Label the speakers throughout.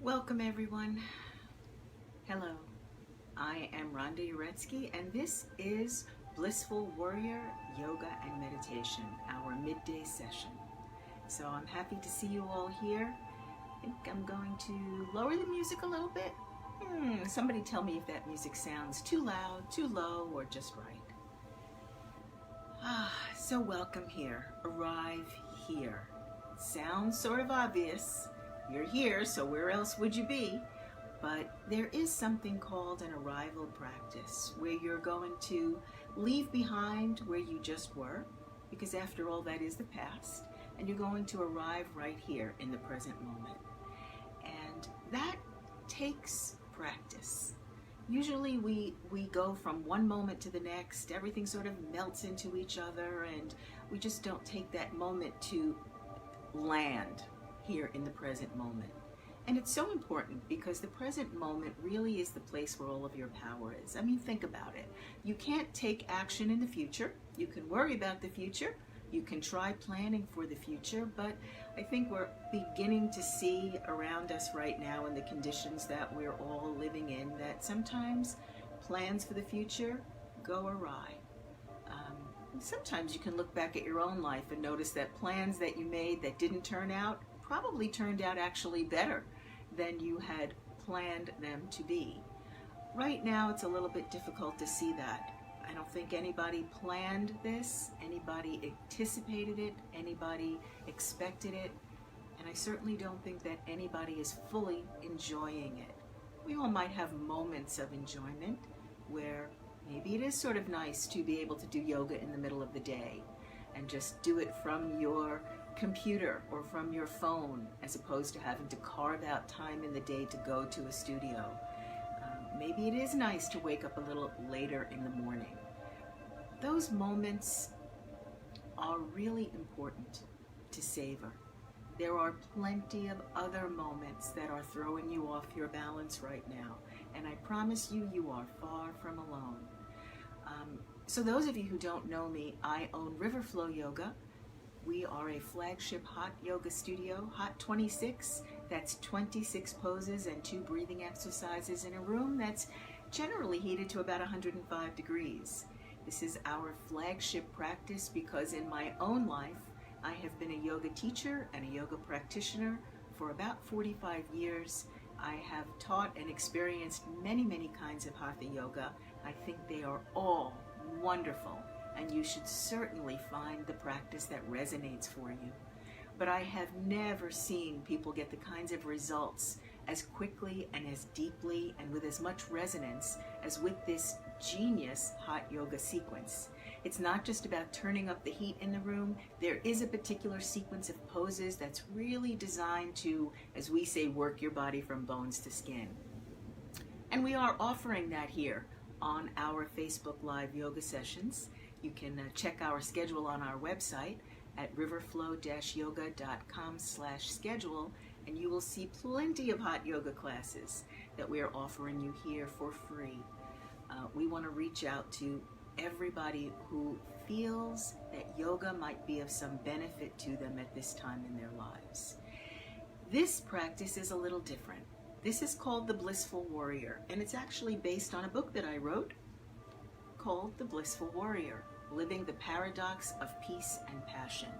Speaker 1: Welcome everyone. Hello, I am Rhonda Uretsky and this is Blissful Warrior Yoga and Meditation, our midday session. So I'm happy to see you all here. I think I'm going to lower the music a little bit. Somebody tell me if that music sounds too loud, too low, or just right. So welcome here. Arrive here. Sounds sort of obvious. You're here, so where else would you be? But there is something called an arrival practice where you're going to leave behind where you just were, because after all, that is the past, and you're going to arrive right here in the present moment. And that takes practice. Usually we go from one moment to the next, everything sort of melts into each other, and we just don't take that moment to land here in the present moment. And it's so important because the present moment really is the place where all of your power is. I mean, think about it. You can't take action in the future. You can worry about the future. You can try planning for the future, but I think we're beginning to see around us right now in the conditions that we're all living in that sometimes plans for the future go awry. Sometimes you can look back at your own life and notice that plans that you made that didn't turn out probably turned out actually better than you had planned them to be. Right now it's a little bit difficult to see that. I don't think anybody planned this, anybody anticipated it, anybody expected it, and I certainly don't think that anybody is fully enjoying it. We all might have moments of enjoyment where maybe it is sort of nice to be able to do yoga in the middle of the day and just do it from your computer or from your phone as opposed to having to carve out time in the day to go to a studio. Maybe it is nice to wake up a little later in the morning. Those moments are really important to savor. There are plenty of other moments that are throwing you off your balance right now, and I promise you, you are far from alone. So those of you who don't know me, I own Riverflow Yoga. We are a flagship hot yoga studio, Hot 26. That's 26 poses and 2 breathing exercises in a room that's generally heated to about 105 degrees. This is our flagship practice because in my own life, I have been a yoga teacher and a yoga practitioner for about 45 years. I have taught and experienced many, many kinds of hatha yoga. I think they are all wonderful, and you should certainly find the practice that resonates for you. But I have never seen people get the kinds of results as quickly and as deeply and with as much resonance as with this genius hot yoga sequence. It's not just about turning up the heat in the room. There is a particular sequence of poses that's really designed to, as we say, work your body from bones to skin. And we are offering that here on our Facebook Live yoga sessions. You can check our schedule on our website at riverflow-yoga.com/schedule, and you will see plenty of hot yoga classes that we are offering you here for free. We want to reach out to everybody who feels that yoga might be of some benefit to them at this time in their lives. This practice is a little different. This is called the Blissful Warrior, and it's actually based on a book that I wrote called The Blissful Warrior, Living the Paradox of Peace and Passion.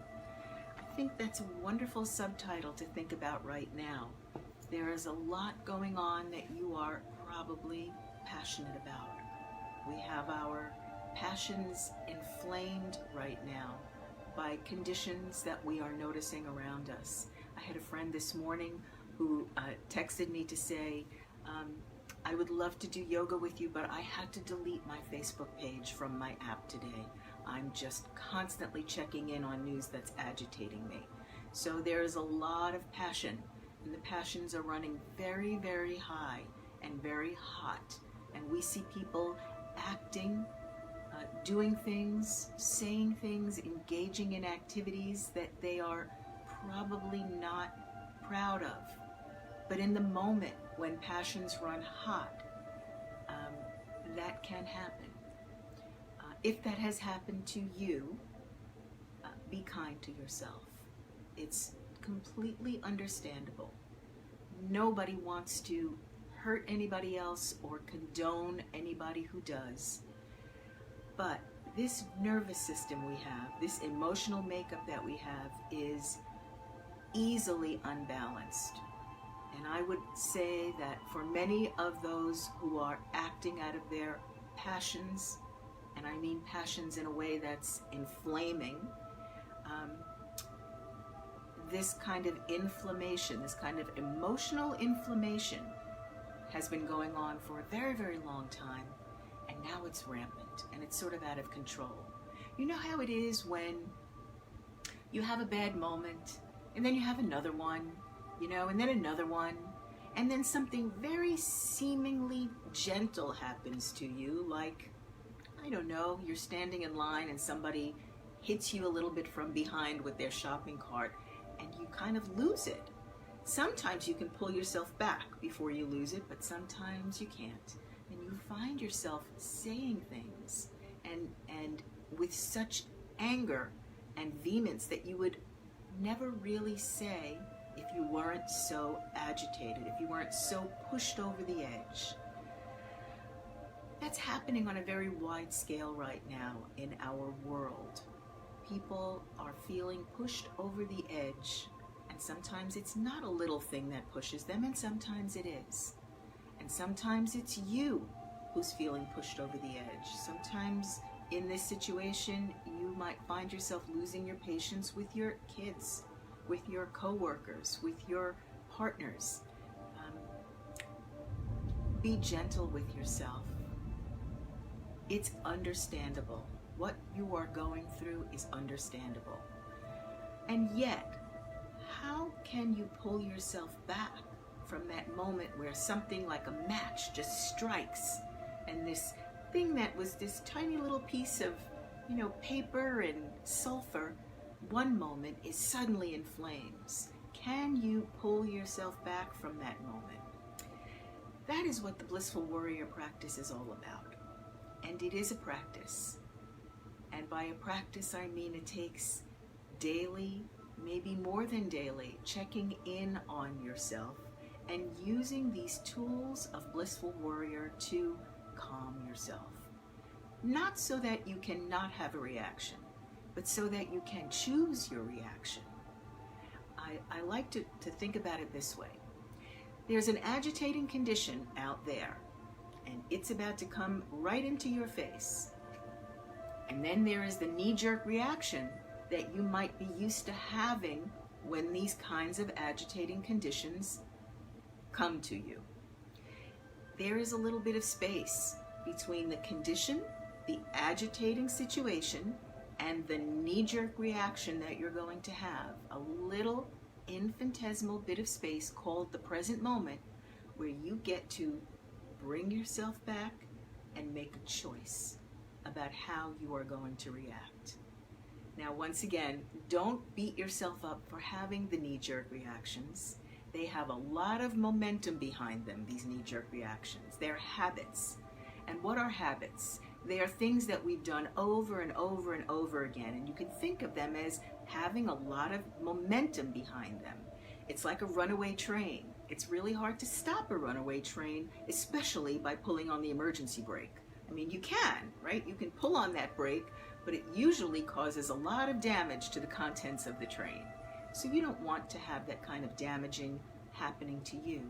Speaker 1: I think that's a wonderful subtitle to think about right now. There is a lot going on that you are probably passionate about. We have our passions inflamed right now by conditions that we are noticing around us. I had a friend this morning who texted me to say, I would love to do yoga with you, but I had to delete my Facebook page from my app today. I'm just constantly checking in on news that's agitating me. So there is a lot of passion, and the passions are running very, very high and very hot. And we see people acting, doing things, saying things, engaging in activities that they are probably not proud of. But in the moment when passions run hot, that can happen. If that has happened to you, be kind to yourself. It's completely understandable. nobody wants to hurt anybody else or condone anybody who does. But this nervous system we have, this emotional makeup that we have, is easily unbalanced. And I would say that for many of those who are acting out of their passions, and I mean passions in a way that's inflaming, this kind of inflammation, this kind of emotional inflammation has been going on for a very, very long time, and now it's rampant and it's sort of out of control. You know how it is when you have a bad moment and then you have another one, and then another one, and then something very seemingly gentle happens to you, like, I don't know, you're standing in line and somebody hits you a little bit from behind with their shopping cart and you kind of lose it. Sometimes you can pull yourself back before you lose it, but sometimes you can't. And you find yourself saying things and with such anger and vehemence that you would never really say if you weren't so agitated, if you weren't so pushed over the edge. That's happening on a very wide scale right now in our world. People are feeling pushed over the edge, and sometimes it's not a little thing that pushes them, and sometimes it is. And sometimes it's you who's feeling pushed over the edge. Sometimes in this situation, you might find yourself losing your patience with your kids, with your coworkers, with your partners. Be gentle with yourself. It's understandable. What you are going through is understandable. And yet, how can you pull yourself back from that moment where something like a match just strikes and this thing that was this tiny little piece of, paper and sulfur, one moment is suddenly in flames? Can you pull yourself back from that moment? That is what the Blissful Warrior practice is all about. And it is a practice. And by a practice, I mean it takes daily, maybe more than daily, checking in on yourself and using these tools of Blissful Warrior to calm yourself. Not so that you cannot have a reaction, but so that you can choose your reaction. I like to think about it this way. There's an agitating condition out there, and it's about to come right into your face. And then there is the knee-jerk reaction that you might be used to having when these kinds of agitating conditions come to you. There is a little bit of space between the condition, the agitating situation, and the knee-jerk reaction that you're going to have. A little infinitesimal bit of space called the present moment, where you get to bring yourself back and make a choice about how you are going to react. Now, once again, don't beat yourself up for having the knee-jerk reactions. They have a lot of momentum behind them, these knee-jerk reactions. They're habits. And what are habits? They are things that we've done over and over and over again, and you can think of them as having a lot of momentum behind them. It's like a runaway train. It's really hard to stop a runaway train, especially by pulling on the emergency brake. I mean, you can, right? You can pull on that brake, but it usually causes a lot of damage to the contents of the train. So you don't want to have that kind of damaging happening to you.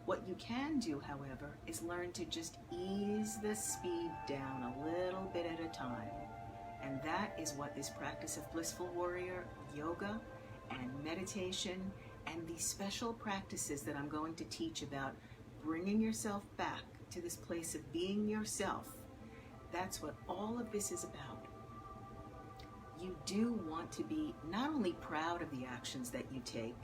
Speaker 1: What you can do, however, is learn to just ease the speed down a little bit at a time. And that is what this practice of Blissful Warrior yoga and meditation and these special practices that I'm going to teach about bringing yourself back to this place of being yourself, that's what all of this is about. You do want to be not only proud of the actions that you take,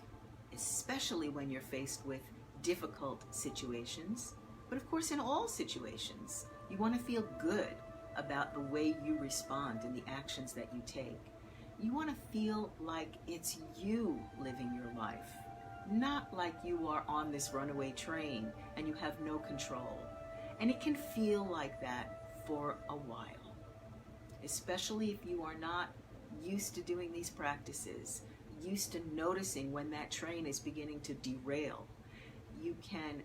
Speaker 1: especially when you're faced with difficult situations, but of course in all situations, you want to feel good about the way you respond and the actions that you take. You want to feel like it's you living your life, not like you are on this runaway train and you have no control. And it can feel like that for a while, especially if you are not used to doing these practices, used to noticing when that train is beginning to derail. you can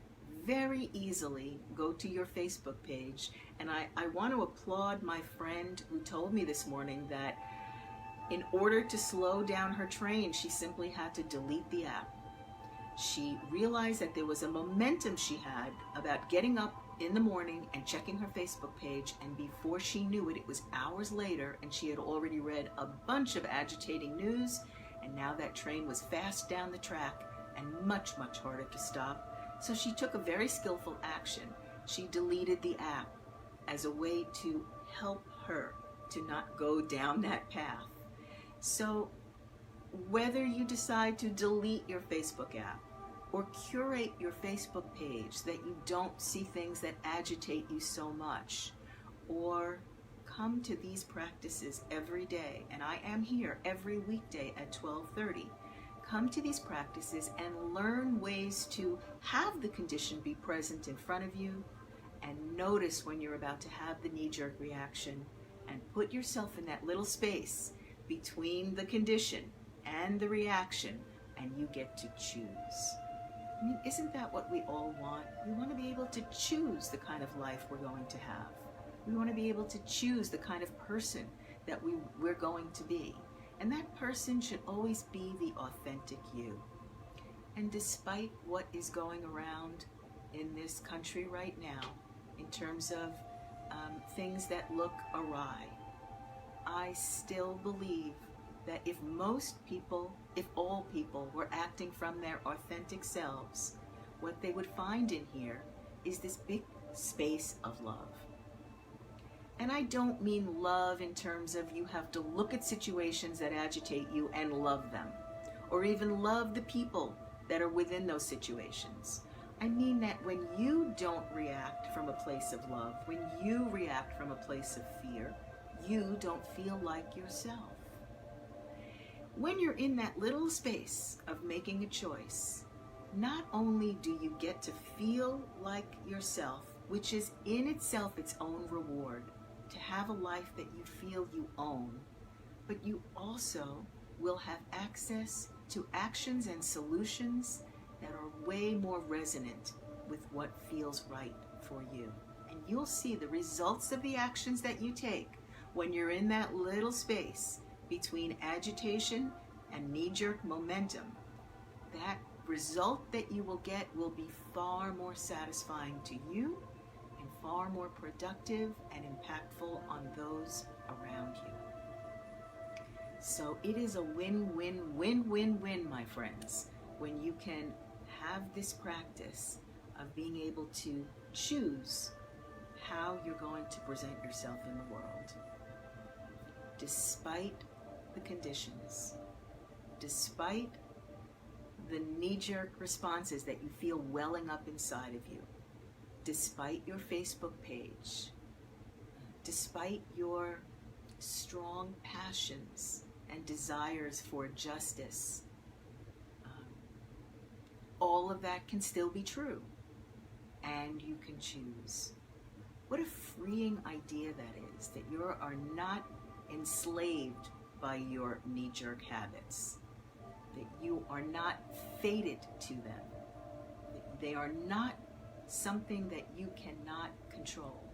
Speaker 1: very easily go to your Facebook page. And I want to applaud my friend who told me this morning that in order to slow down her train, she simply had to delete the app. She realized that there was a momentum she had about getting up in the morning and checking her Facebook page, and before she knew it, it was hours later, and she had already read a bunch of agitating news, and now that train was fast down the track and much, much harder to stop. So she took a very skillful action. She deleted the app as a way to help her to not go down that path. So whether you decide to delete your Facebook app or curate your Facebook page that you don't see things that agitate you so much, or come to these practices every day, and I am here every weekday at 12:30. Come to these practices and learn ways to have the condition be present in front of you, and notice when you're about to have the knee-jerk reaction, and put yourself in that little space between the condition and the reaction, and you get to choose. I mean, isn't that what we all want? We want to be able to choose the kind of life we're going to have. We want to be able to choose the kind of person that we're going to be. And that person should always be the authentic you. And despite what is going around in this country right now, in terms of things that look awry, I still believe that if all people were acting from their authentic selves, what they would find in here is this big space of love. And I don't mean love in terms of you have to look at situations that agitate you and love them, or even love the people that are within those situations. I mean that when you don't react from a place of love, when you react from a place of fear, you don't feel like yourself. When you're in that little space of making a choice, not only do you get to feel like yourself, which is in itself its own reward, to have a life that you feel you own, but you also will have access to actions and solutions that are way more resonant with what feels right for you. And you'll see the results of the actions that you take when you're in that little space between agitation and knee-jerk momentum. That result that you will get will be far more satisfying to you and far more productive and impactful on those around you. So it is a win-win-win-win-win, my friends, when you can have this practice of being able to choose how you're going to present yourself in the world. Despite the conditions, despite the knee-jerk responses that you feel welling up inside of you, despite your Facebook page, despite your strong passions and desires for justice, all of that can still be true, and you can choose. What a freeing idea that is, that you are not enslaved by your knee-jerk habits, that you are not fated to them, that they are not something that you cannot control.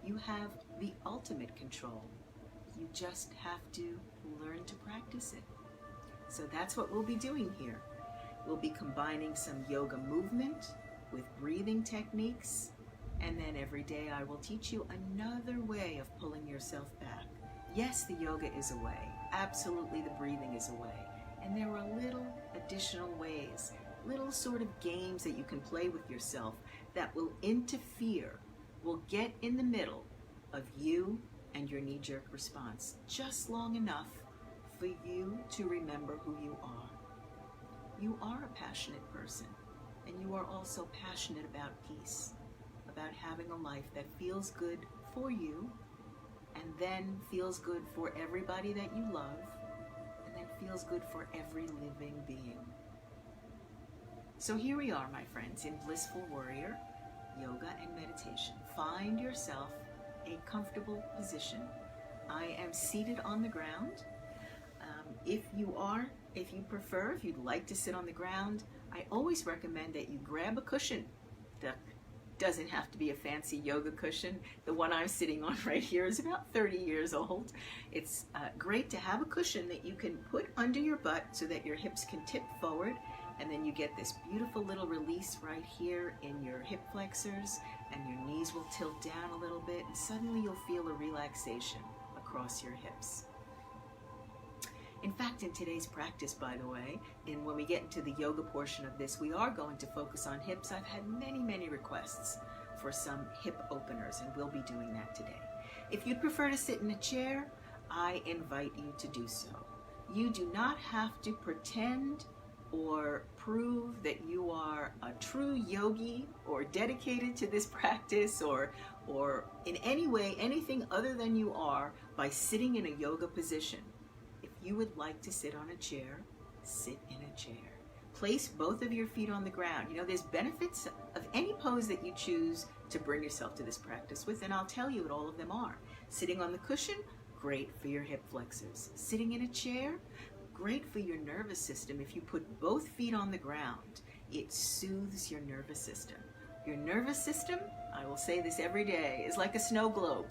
Speaker 1: You have the ultimate control. You just have to learn to practice it. So that's what we'll be doing here. We'll be combining some yoga movement with breathing techniques, and then every day I will teach you another way of pulling yourself back. Yes, the yoga is a way. Absolutely, the breathing is a way. And there are little additional ways, little sort of games that you can play with yourself that will interfere, will get in the middle of you and your knee-jerk response, just long enough for you to remember who you are. You are a passionate person, and you are also passionate about peace, about having a life that feels good for you, and then feels good for everybody that you love, and then feels good for every living being. So here we are, my friends, in Blissful Warrior, yoga and meditation. Find yourself a comfortable position. I am seated on the ground. If you prefer, if you'd like to sit on the ground, I always recommend that you grab a cushion. That doesn't have to be a fancy yoga cushion. The one I'm sitting on right here is about 30 years old. It's great to have a cushion that you can put under your butt so that your hips can tip forward, and then you get this beautiful little release right here in your hip flexors, and your knees will tilt down a little bit, and suddenly you'll feel a relaxation across your hips. In fact, in today's practice, by the way, when we get into the yoga portion of this, we are going to focus on hips. I've had many requests for some hip openers, and we'll be doing that today. If you'd prefer to sit in a chair, I invite you to do so. You do not have to pretend or prove that you are a true yogi or dedicated to this practice or in any way anything other than you are by sitting in a yoga position. If you would like to sit on a chair, sit in a chair. Place both of your feet on the ground. You know, there's benefits of any pose that you choose to bring yourself to this practice with, and I'll tell you what all of them are. Sitting on the cushion, great for your hip flexors. Sitting in a chair, great for your nervous system. If you put both feet on the ground, it soothes your nervous system. Your nervous system, I will say this every day, is like a snow globe.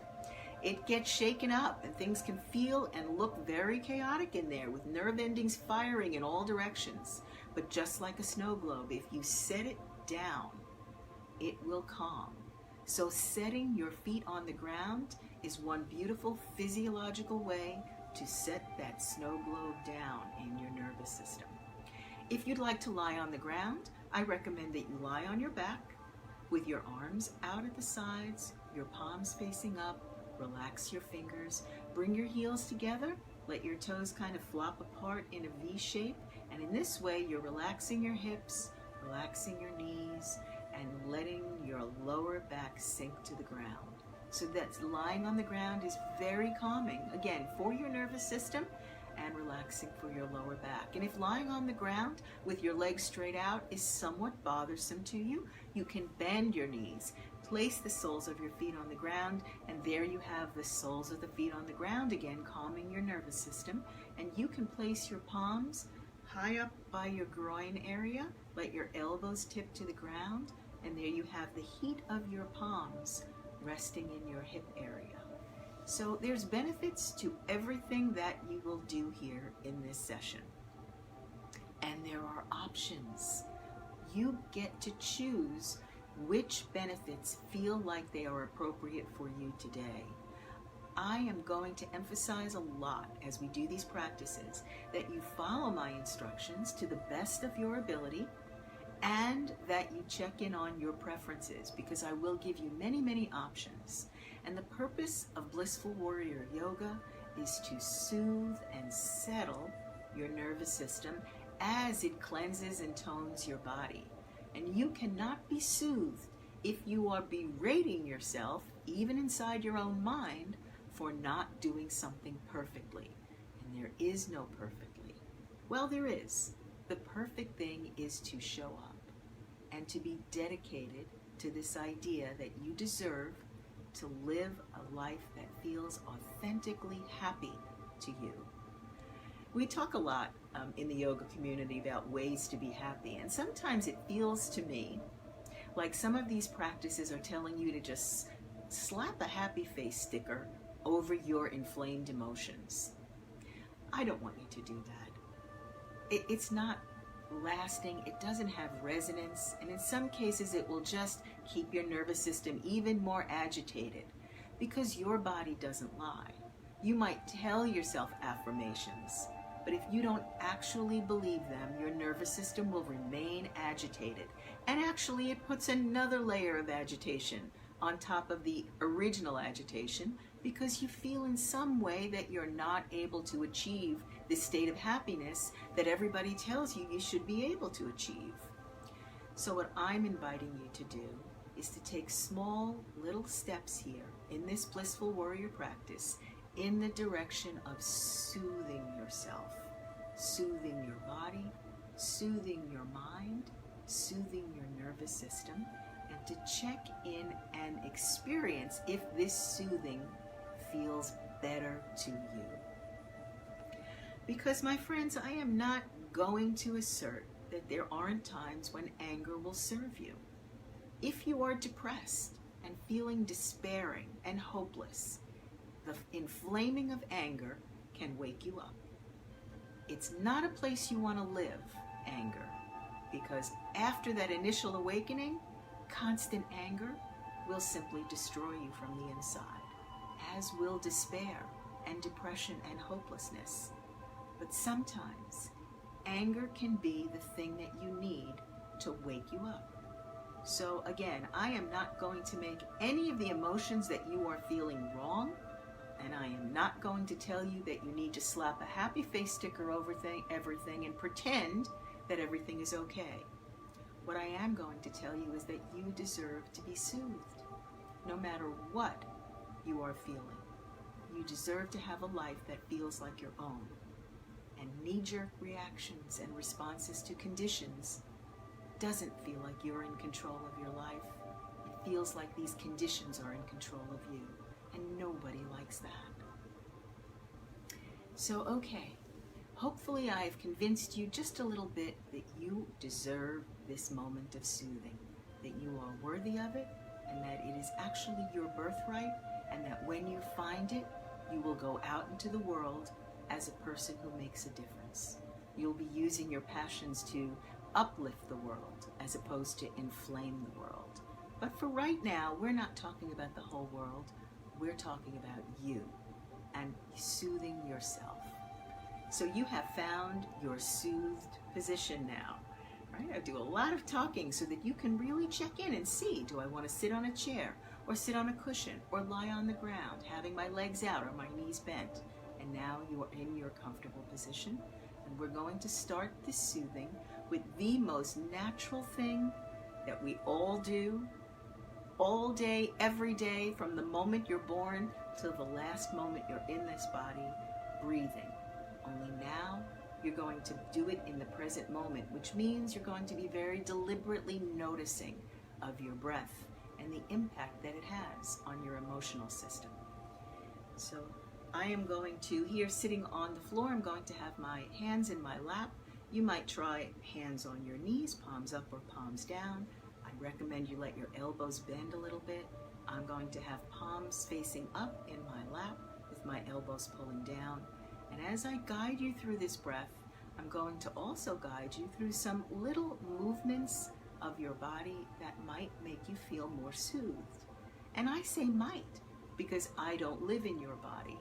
Speaker 1: It gets shaken up and things can feel and look very chaotic in there with nerve endings firing in all directions. But just like a snow globe, if you set it down, it will calm. So setting your feet on the ground is one beautiful physiological way to set that snow globe down in your nervous system. If you'd like to lie on the ground, I recommend that you lie on your back with your arms out at the sides, your palms facing up. Relax your fingers, bring your heels together, let your toes kind of flop apart in a V shape, and in this way you're relaxing your hips, relaxing your knees, and letting your lower back sink to the ground. So that's lying on the ground is very calming, again, for your nervous system and relaxing for your lower back. And if lying on the ground with your legs straight out is somewhat bothersome to you, you can bend your knees. Place the soles of your feet on the ground, and there you have the soles of the feet on the ground again, calming your nervous system. And you can place your palms high up by your groin area, let your elbows tip to the ground, and there you have the heat of your palms resting in your hip area. So there's benefits to everything that you will do here in this session. And there are options. You get to choose which benefits feel like they are appropriate for you today. I am going to emphasize a lot as we do these practices that you follow my instructions to the best of your ability and that you check in on your preferences, because I will give you many options. And the purpose of Blissful Warrior Yoga is to soothe and settle your nervous system as it cleanses and tones your body. And you cannot be soothed if you are berating yourself, even inside your own mind, for not doing something perfectly. And there is no perfectly. Well, there is. The perfect thing is to show up and to be dedicated to this idea that you deserve to live a life that feels authentically happy to you. We talk a lot in the yoga community about ways to be happy, and sometimes it feels to me like some of these practices are telling you to just slap a happy face sticker over your inflamed emotions. I don't want you to do that. It's not lasting, it doesn't have resonance, and in some cases it will just keep your nervous system even more agitated, because your body doesn't lie. You might tell yourself affirmations, but if you don't actually believe them, your nervous system will remain agitated. And actually, it puts another layer of agitation on top of the original agitation, because you feel in some way that you're not able to achieve this state of happiness that everybody tells you you should be able to achieve. So what I'm inviting you to do is to take small little steps here in this Blissful Warrior practice in the direction of soothing yourself, soothing your body, soothing your mind, soothing your nervous system, and to check in and experience if this soothing feels better to you. Because, my friends, I am not going to assert that there aren't times when anger will serve you. If you are depressed and feeling despairing and hopeless, the inflaming of anger can wake you up. It's not a place you want to live, anger, because after that initial awakening, constant anger will simply destroy you from the inside, as will despair and depression and hopelessness. But sometimes anger can be the thing that you need to wake you up. So again, I am not going to make any of the emotions that you are feeling wrong, and I am not going to tell you that you need to slap a happy face sticker over everything and pretend that everything is okay. What I am going to tell you is that you deserve to be soothed, no matter what you are feeling. You deserve to have a life that feels like your own. And knee-jerk reactions and responses to conditions doesn't feel like you're in control of your life. It feels like these conditions are in control of you, and nobody likes that. So, okay, hopefully I've convinced you just a little bit that you deserve this moment of soothing, that you are worthy of it, and that it is actually your birthright, and that when you find it, you will go out into the world as a person who makes a difference. You'll be using your passions to uplift the world as opposed to inflame the world. But for right now, we're not talking about the whole world. We're talking about you and soothing yourself. So you have found your soothed position now, right? I do a lot of talking so that you can really check in and see, do I want to sit on a chair or sit on a cushion or lie on the ground, having my legs out or my knees bent? And now you are in your comfortable position, and we're going to start this soothing with the most natural thing that we all do all day, every day, from the moment you're born till the last moment you're in this body, breathing. Only now you're going to do it in the present moment, which means you're going to be very deliberately noticing of your breath and the impact that it has on your emotional system. So I am going to, here sitting on the floor, I'm going to have my hands in my lap. You might try hands on your knees, palms up or palms down. I recommend you let your elbows bend a little bit. I'm going to have palms facing up in my lap with my elbows pulling down. And as I guide you through this breath, I'm going to also guide you through some little movements of your body that might make you feel more soothed. And I say might because I don't live in your body.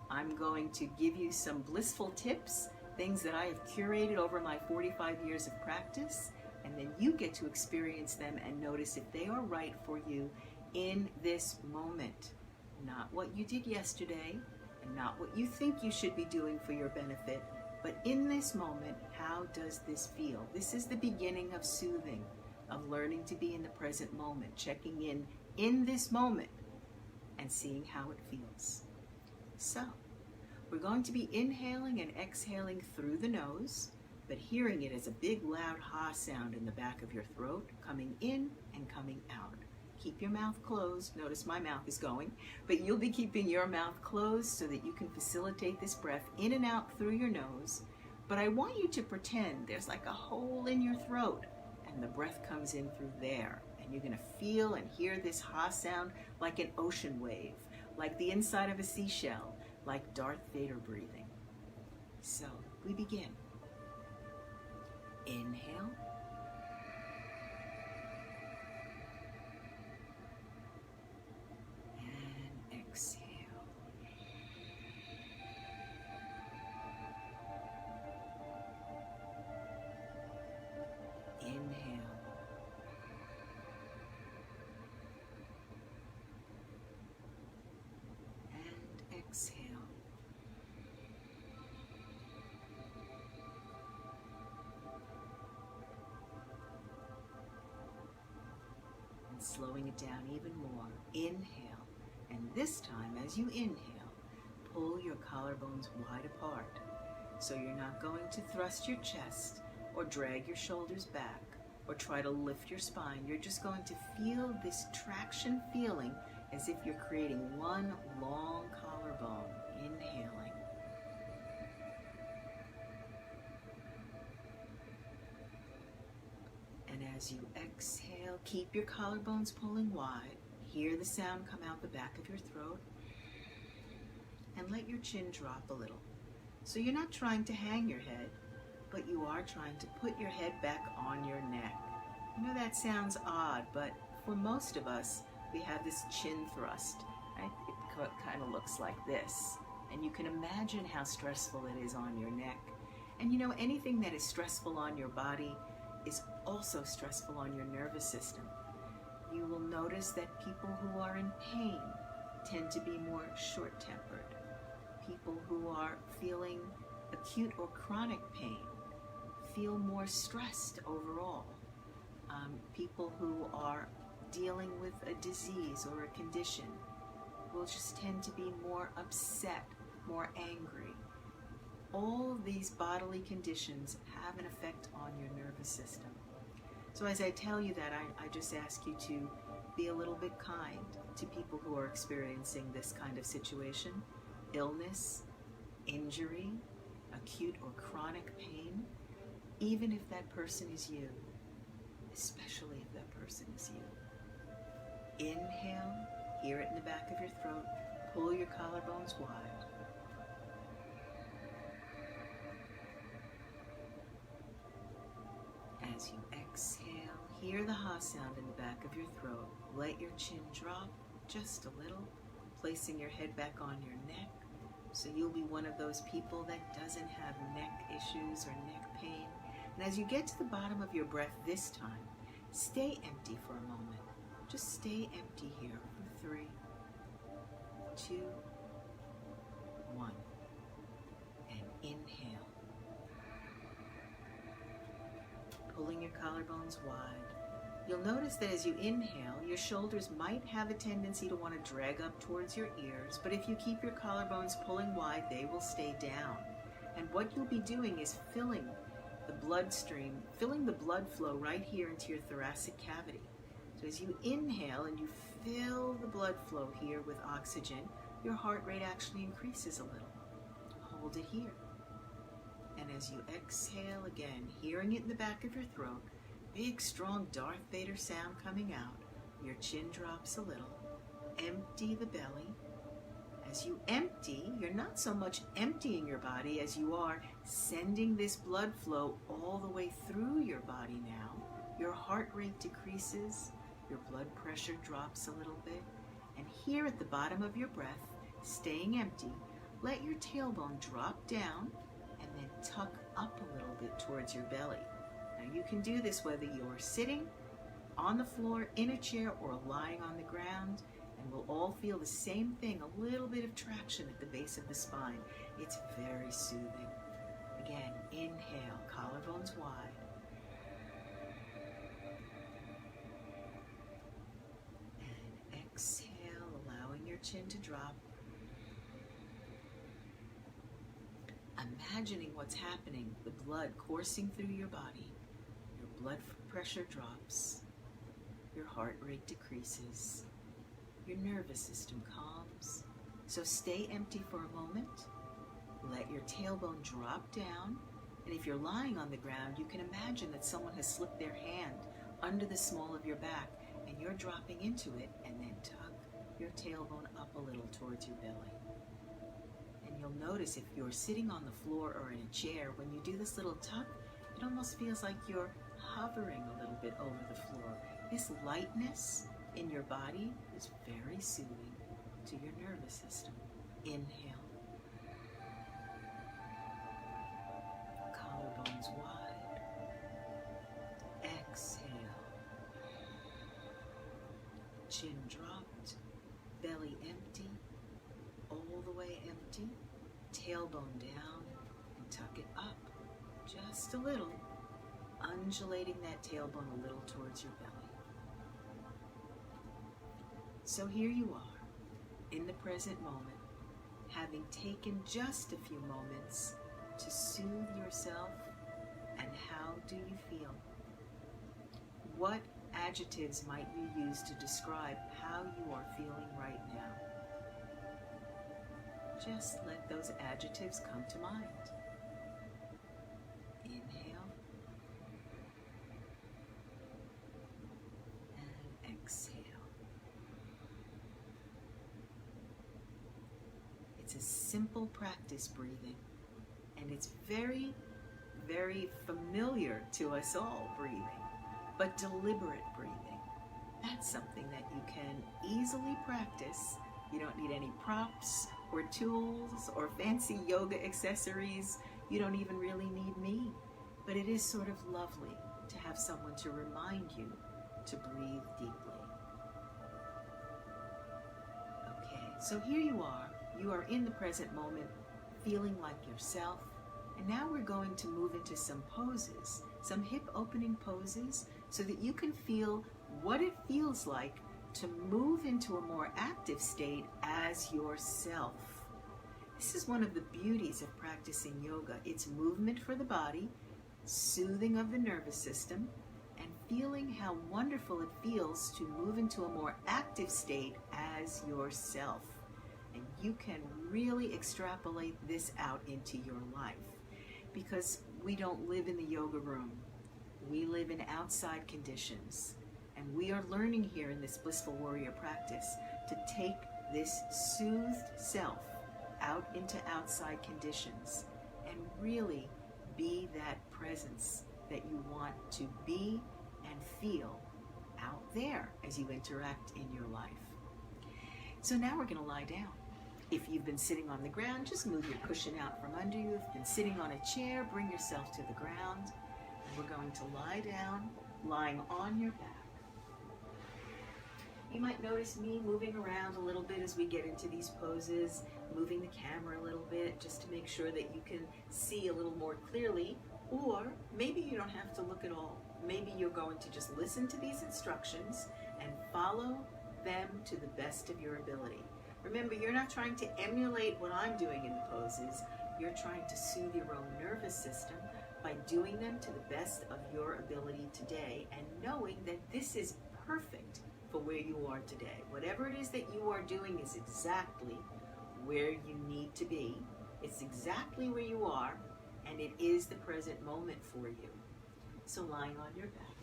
Speaker 1: I'm going to give you some blissful tips, things that I have curated over my 45 years of practice, and then you get to experience them and notice if they are right for you in this moment. Not what you did yesterday, and not what you think you should be doing for your benefit, but in this moment, how does this feel? This is the beginning of soothing, of learning to be in the present moment, checking in this moment, and seeing how it feels. So, we're going to be inhaling and exhaling through the nose, but hearing it as a big loud ha sound in the back of your throat, coming in and coming out. Keep your mouth closed. Notice my mouth is going, but you'll be keeping your mouth closed so that you can facilitate this breath in and out through your nose. But I want you to pretend there's like a hole in your throat and the breath comes in through there. And you're going to feel and hear this ha sound like an ocean wave, like the inside of a seashell, like Darth Vader breathing. So we begin. Inhale. And exhale. Inhale. And exhale. And slowing it down even more. Inhale. And this time, as you inhale, pull your collarbones wide apart. So you're not going to thrust your chest or drag your shoulders back or try to lift your spine. You're just going to feel this traction feeling as if you're creating one long collarbone. Inhaling. As you exhale, keep your collarbones pulling wide. Hear the sound come out the back of your throat. And let your chin drop a little. So you're not trying to hang your head, but you are trying to put your head back on your neck. I know that sounds odd, but for most of us, we have this chin thrust. Right? It kind of looks like this. And you can imagine how stressful it is on your neck. And you know, anything that is stressful on your body is also stressful on your nervous system. You will notice that people who are in pain tend to be more short-tempered. People who are feeling acute or chronic pain feel more stressed overall. People who are dealing with a disease or a condition will just tend to be more upset, more angry. All these bodily conditions have an effect on your nervous system. So as I tell you that, I just ask you to be a little bit kind to people who are experiencing this kind of situation, illness, injury, acute or chronic pain, even if that person is you, especially if that person is you. Inhale, hear it in the back of your throat, pull your collarbones wide. As you exhale, hear the ha sound in the back of your throat. Let your chin drop just a little, placing your head back on your neck. So you'll be one of those people that doesn't have neck issues or neck pain. And as you get to the bottom of your breath this time, stay empty for a moment. Just stay empty here for 3, 2, 1. And inhale. Pulling your collarbones wide. You'll notice that as you inhale, your shoulders might have a tendency to want to drag up towards your ears, but if you keep your collarbones pulling wide, they will stay down. And what you'll be doing is filling the bloodstream, filling the blood flow right here into your thoracic cavity. So as you inhale and you fill the blood flow here with oxygen, your heart rate actually increases a little. Hold it here. And as you exhale again, hearing it in the back of your throat, big, strong Darth Vader sound coming out. Your chin drops a little. Empty the belly. As you empty, you're not so much emptying your body as you are sending this blood flow all the way through your body now. Your heart rate decreases. Your blood pressure drops a little bit. And here at the bottom of your breath, staying empty, let your tailbone drop down and then tuck up a little bit towards your belly. Now you can do this whether you're sitting on the floor, in a chair, or lying on the ground, and we'll all feel the same thing, a little bit of traction at the base of the spine. It's very soothing. Again, inhale, collarbones wide. And exhale, allowing your chin to drop. Imagining what's happening, the blood coursing through your body. Your blood pressure drops. Your heart rate decreases. Your nervous system calms. So stay empty for a moment. Let your tailbone drop down. And if you're lying on the ground, you can imagine that someone has slipped their hand under the small of your back and you're dropping into it, and then tuck your tailbone up a little towards your belly. And you'll notice if you're sitting on the floor or in a chair, when you do this little tuck, it almost feels like you're hovering a little bit over the floor. This lightness in your body is very soothing to your nervous system. Inhale. Collarbones wide. Exhale. Chin dropped. Belly empty. All the way empty. Tailbone down and tuck it up just a little, undulating that tailbone a little towards your belly. So here you are, in the present moment, having taken just a few moments to soothe yourself. And how do you feel? What adjectives might you use to describe how you are feeling right now? Just let those adjectives come to mind. Inhale. It's a simple practice, breathing. And it's very, very familiar to us all, breathing. But deliberate breathing. That's something that you can easily practice. You don't need any props or tools or fancy yoga accessories. You don't even really need me. But it is sort of lovely to have someone to remind you to breathe deeply. Okay, so here you are. You are in the present moment, feeling like yourself. And now we're going to move into some poses, some hip opening poses, so that you can feel what it feels like to move into a more active state as yourself. This is one of the beauties of practicing yoga. It's movement for the body, soothing of the nervous system, and feeling how wonderful it feels to move into a more active state as yourself. And you can really extrapolate this out into your life, because we don't live in the yoga room. We live in outside conditions. And we are learning here in this Blissful Warrior practice to take this soothed self out into outside conditions and really be that presence that you want to be and feel out there as you interact in your life. So now we're going to lie down. If you've been sitting on the ground, just move your cushion out from under you. If you've been sitting on a chair, bring yourself to the ground. And we're going to lie down, lying on your back. You might notice me moving around a little bit as we get into these poses, moving the camera a little bit just to make sure that you can see a little more clearly, or maybe you don't have to look at all. Maybe you're going to just listen to these instructions and follow them to the best of your ability. Remember, you're not trying to emulate what I'm doing in the poses. You're trying to soothe your own nervous system by doing them to the best of your ability today and knowing that this is perfect for where you are today. Whatever it is that you are doing is exactly where you need to be. It's exactly where you are, and it is the present moment for you. So lying on your back,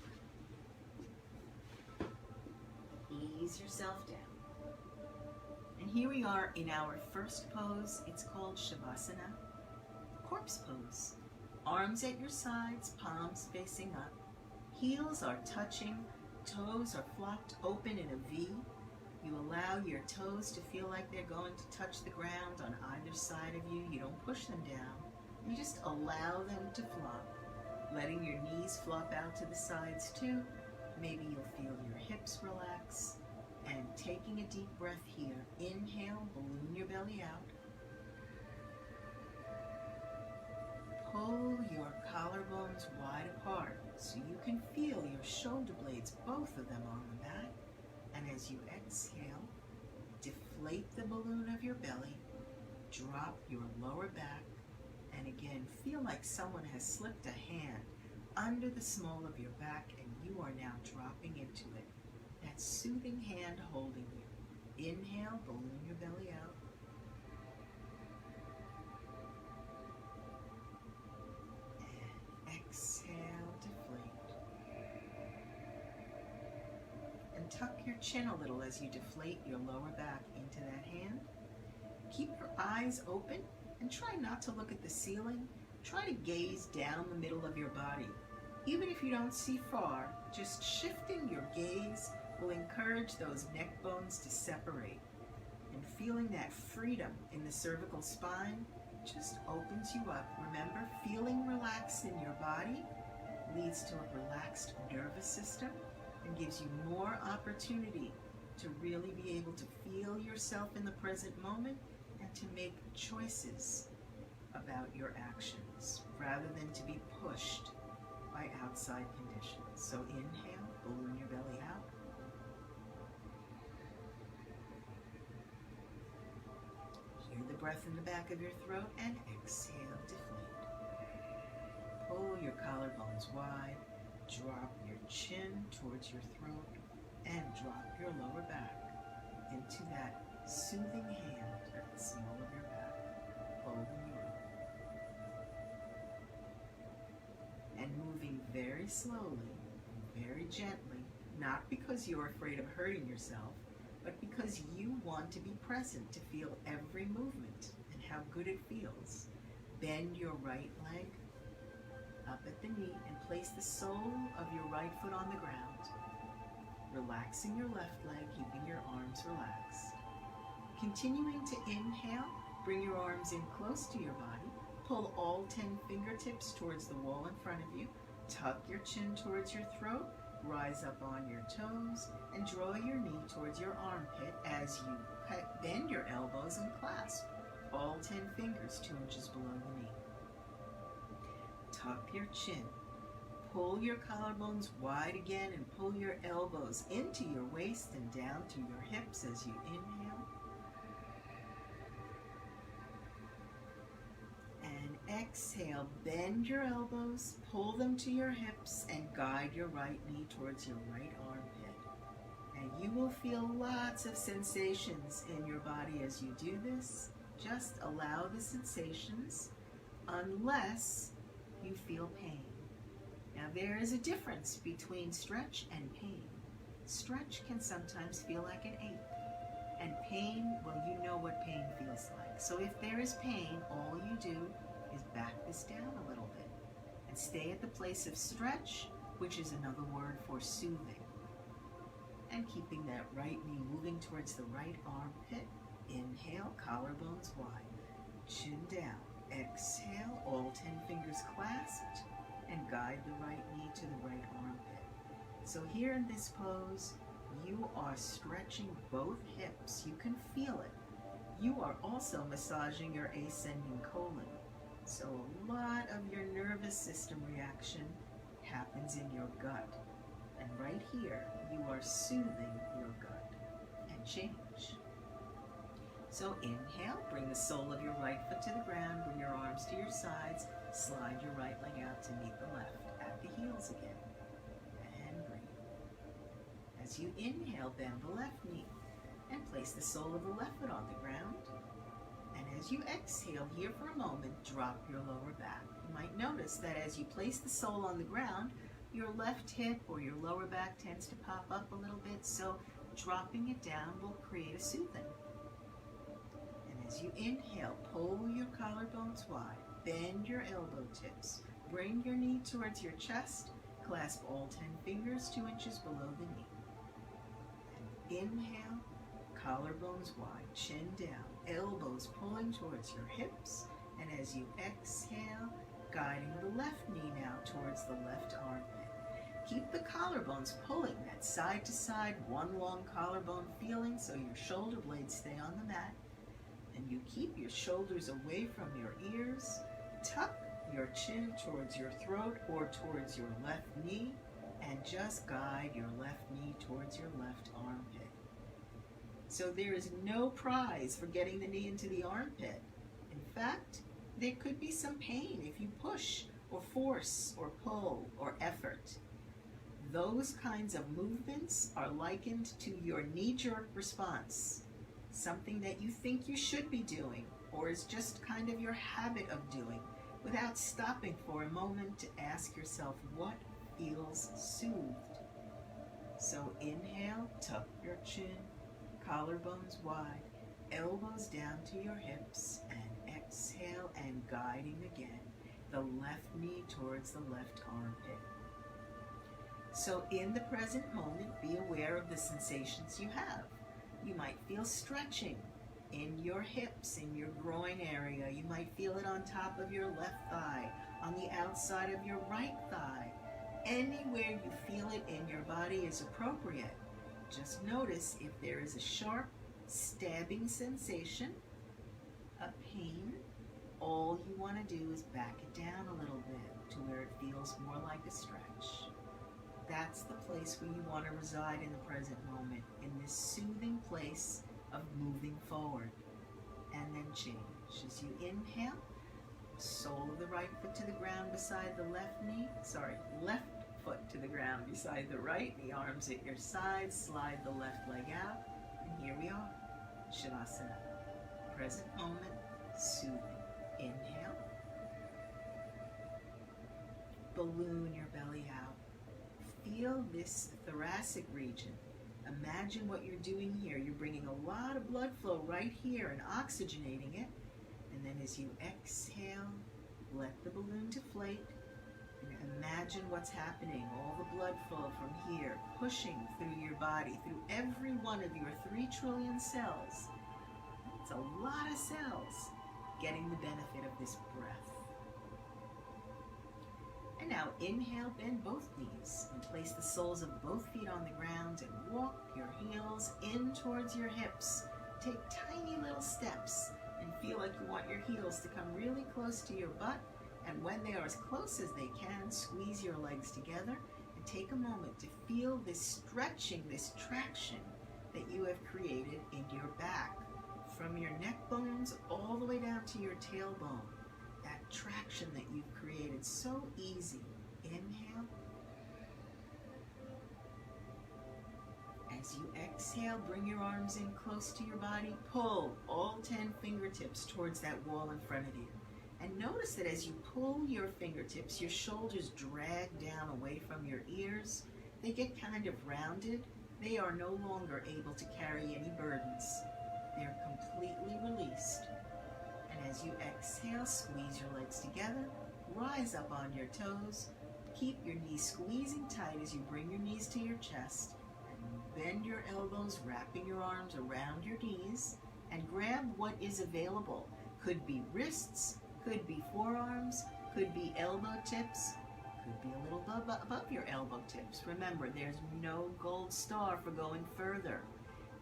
Speaker 1: ease yourself down. And here we are in our first pose. It's called Shavasana, corpse pose. Arms at your sides, palms facing up. Heels are touching, toes are flopped open in a V. You allow your toes to feel like they're going to touch the ground on either side of you. You don't push them down. You just allow them to flop, letting your knees flop out to the sides too. Maybe you'll feel your hips relax. And taking a deep breath here. Inhale, balloon your belly out. Pull your collarbones wide apart so you can feel your shoulder blades, both of them on the mat. And as you exhale, deflate the balloon of your belly, drop your lower back, and again, feel like someone has slipped a hand under the small of your back and you are now dropping into it. That soothing hand holding you. Inhale, balloon your belly out. And exhale, deflate. And tuck your chin a little as you deflate your lower back into that hand. Keep your eyes open and try not to look at the ceiling. Try to gaze down the middle of your body. Even if you don't see far, just shifting your gaze will encourage those neck bones to separate. And feeling that freedom in the cervical spine just opens you up. Remember, feeling relaxed in your body leads to a relaxed nervous system and gives you more opportunity to really be able to feel yourself in the present moment and to make choices about your actions rather than to be pushed by outside conditions. So inhale, balloon your belly out. Hear the breath in the back of your throat and exhale, deflate. Pull your collarbones wide, drop your chin towards your throat, and drop your lower back into that soothing hand at the small of your back, holding you up. And moving very slowly, very gently, not because you're afraid of hurting yourself, but because you want to be present to feel every movement and how good it feels. Bend your right leg up at the knee and place the sole of your right foot on the ground, relaxing your left leg, keeping your arms relaxed. Continuing to inhale, bring your arms in close to your body, pull all 10 fingertips towards the wall in front of you, tuck your chin towards your throat, rise up on your toes, and draw your knee towards your armpit as you bend your elbows and clasp all 10 fingers 2 inches below the knee. Tuck your chin. Pull your collarbones wide again and pull your elbows into your waist and down to your hips as you inhale. And exhale, bend your elbows, pull them to your hips, and guide your right knee towards your right armpit. And you will feel lots of sensations in your body as you do this. Just allow the sensations unless you feel pain. Now there is a difference between stretch and pain. Stretch can sometimes feel like an ache. And pain, well, you know what pain feels like. So if there is pain, all you do is back this down a little bit and stay at the place of stretch, which is another word for soothing. And keeping that right knee moving towards the right armpit. Inhale, collarbones wide, chin down. Exhale, all 10 fingers clasped, and guide the right knee to the right armpit. So here in this pose, you are stretching both hips. You can feel it. You are also massaging your ascending colon. So a lot of your nervous system reaction happens in your gut. And right here, you are soothing your gut. And change. So inhale, bring the sole of your right foot to the ground, bring your arms to your sides, slide your right leg out to meet the left at the heels again. And breathe. As you inhale, bend the left knee and place the sole of the left foot on the ground. And as you exhale here for a moment, drop your lower back. You might notice that as you place the sole on the ground, your left hip or your lower back tends to pop up a little bit, so dropping it down will create a soothing. As you inhale, pull your collarbones wide, bend your elbow tips, bring your knee towards your chest, clasp all 10 fingers 2 inches below the knee. And inhale, collarbones wide, chin down, elbows pulling towards your hips, and as you exhale, guiding the left knee now towards the left armpit. Keep the collarbones pulling, that side to side, one long collarbone feeling, so your shoulder blades stay on the mat. And you keep your shoulders away from your ears. Tuck your chin towards your throat or towards your left knee, and just guide your left knee towards your left armpit. So there is no prize for getting the knee into the armpit. In fact, there could be some pain if you push or force or pull or effort. Those kinds of movements are likened to your knee-jerk response. Something that you think you should be doing, or is just kind of your habit of doing, without stopping for a moment to ask yourself what feels soothed. So inhale, tuck your chin, collarbones wide, elbows down to your hips, and exhale and guiding again, the left knee towards the left armpit. So in the present moment, be aware of the sensations you have. You might feel stretching in your hips, in your groin area. You might feel it on top of your left thigh, on the outside of your right thigh. Anywhere you feel it in your body is appropriate. Just notice if there is a sharp, stabbing sensation, a pain, all you want to do is back it down a little bit to where it feels more like a stretch. That's the place where you want to reside in the present moment, in this soothing place of moving forward. And then change. As you inhale, sole of the right foot to the ground beside the left foot to the ground beside the right, the arms at your sides, slide the left leg out, and here we are, Shavasana. Present moment, soothing. Inhale. Balloon your belly out. Feel this thoracic region Imagine what you're doing here. You're bringing a lot of blood flow right here and oxygenating it. And then as you exhale, let the balloon deflate. And imagine what's happening. All the blood flow from here, pushing through your body, through every one of your 3 trillion cells. It's a lot of cells getting the benefit of this breath. And now inhale, bend both knees and place the soles of both feet on the ground and walk your heels in towards your hips. Take tiny little steps and feel like you want your heels to come really close to your butt. And when they are as close as they can, squeeze your legs together and take a moment to feel this stretching, this traction that you have created in your back. From your neck bones all the way down to your tailbone. That traction that you've created, so easy. Inhale. As you exhale, bring your arms in close to your body. Pull all 10 fingertips towards that wall in front of you. And notice that as you pull your fingertips, your shoulders drag down away from your ears. They get kind of rounded. They are no longer able to carry any burdens. They're completely released. And as you exhale, squeeze your legs together, rise up on your toes, keep your knees squeezing tight as you bring your knees to your chest, and bend your elbows, wrapping your arms around your knees, and grab what is available. Could be wrists, could be forearms, could be elbow tips, could be a little above your elbow tips. Remember, there's no gold star for going further.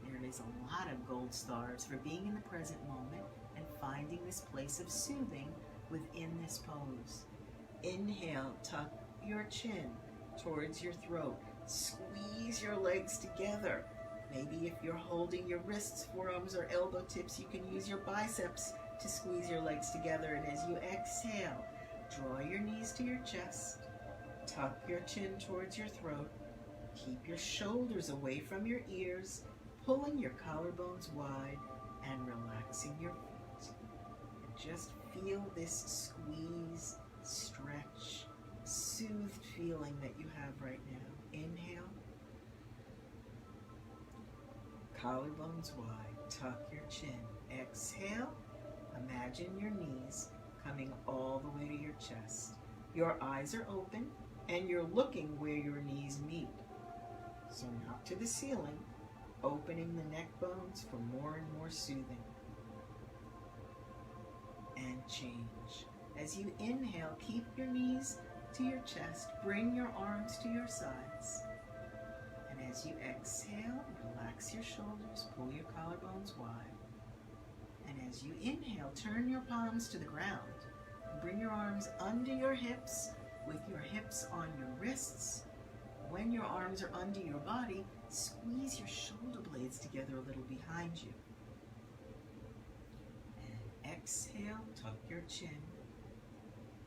Speaker 1: There is a lot of gold stars for being in the present moment and finding this place of soothing within this pose. Inhale, tuck your chin towards your throat. Squeeze your legs together. Maybe if you're holding your wrists, forearms, or elbow tips, you can use your biceps to squeeze your legs together. And as you exhale, draw your knees to your chest. Tuck your chin towards your throat. Keep your shoulders away from your ears. Pulling your collarbones wide and relaxing your feet. And just feel this squeeze, stretch, soothed feeling that you have right now. Inhale. Collarbones wide, tuck your chin. Exhale. Imagine your knees coming all the way to your chest. Your eyes are open and you're looking where your knees meet. So not to the ceiling. Opening the neck bones for more and more soothing. And change. As you inhale, keep your knees to your chest. Bring your arms to your sides. And as you exhale, relax your shoulders. Pull your collarbones wide. And as you inhale, turn your palms to the ground. Bring your arms under your hips with your hips on your wrists. When your arms are under your body, squeeze your shoulder blades together a little behind you. And exhale, tuck your chin.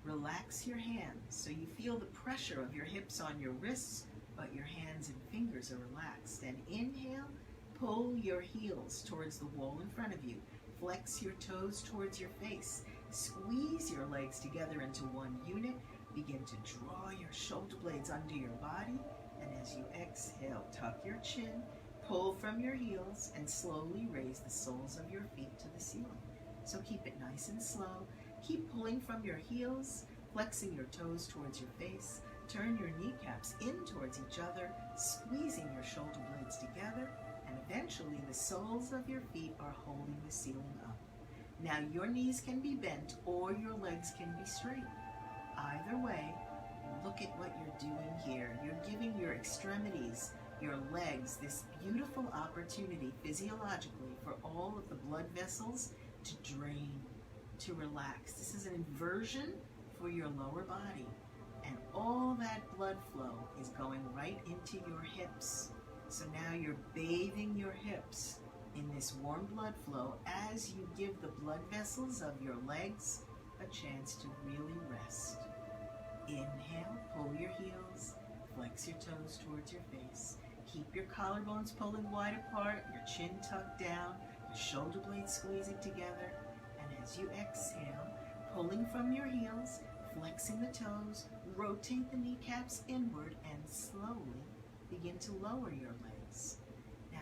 Speaker 1: Relax your hands so you feel the pressure of your hips on your wrists, but your hands and fingers are relaxed. And inhale, pull your heels towards the wall in front of you. Flex your toes towards your face. Squeeze your legs together into one unit. Begin to draw your shoulder blades under your body. And as you exhale, tuck your chin, pull from your heels, and slowly raise the soles of your feet to the ceiling. So keep it nice and slow. Keep pulling from your heels, flexing your toes towards your face. Turn your kneecaps in towards each other, squeezing your shoulder blades together, and eventually the soles of your feet are holding the ceiling up. Now your knees can be bent or your legs can be straight. Either way, look at what you're doing here. You're giving your extremities, your legs, this beautiful opportunity physiologically for all of the blood vessels to drain, to relax. This is an inversion for your lower body. And all that blood flow is going right into your hips. So now you're bathing your hips in this warm blood flow as you give the blood vessels of your legs a chance to really rest. Inhale, pull your heels, flex your toes towards your face. Keep your collarbones pulling wide apart, your chin tucked down, your shoulder blades squeezing together. And as you exhale, pulling from your heels, flexing the toes, rotate the kneecaps inward, and slowly begin to lower your legs.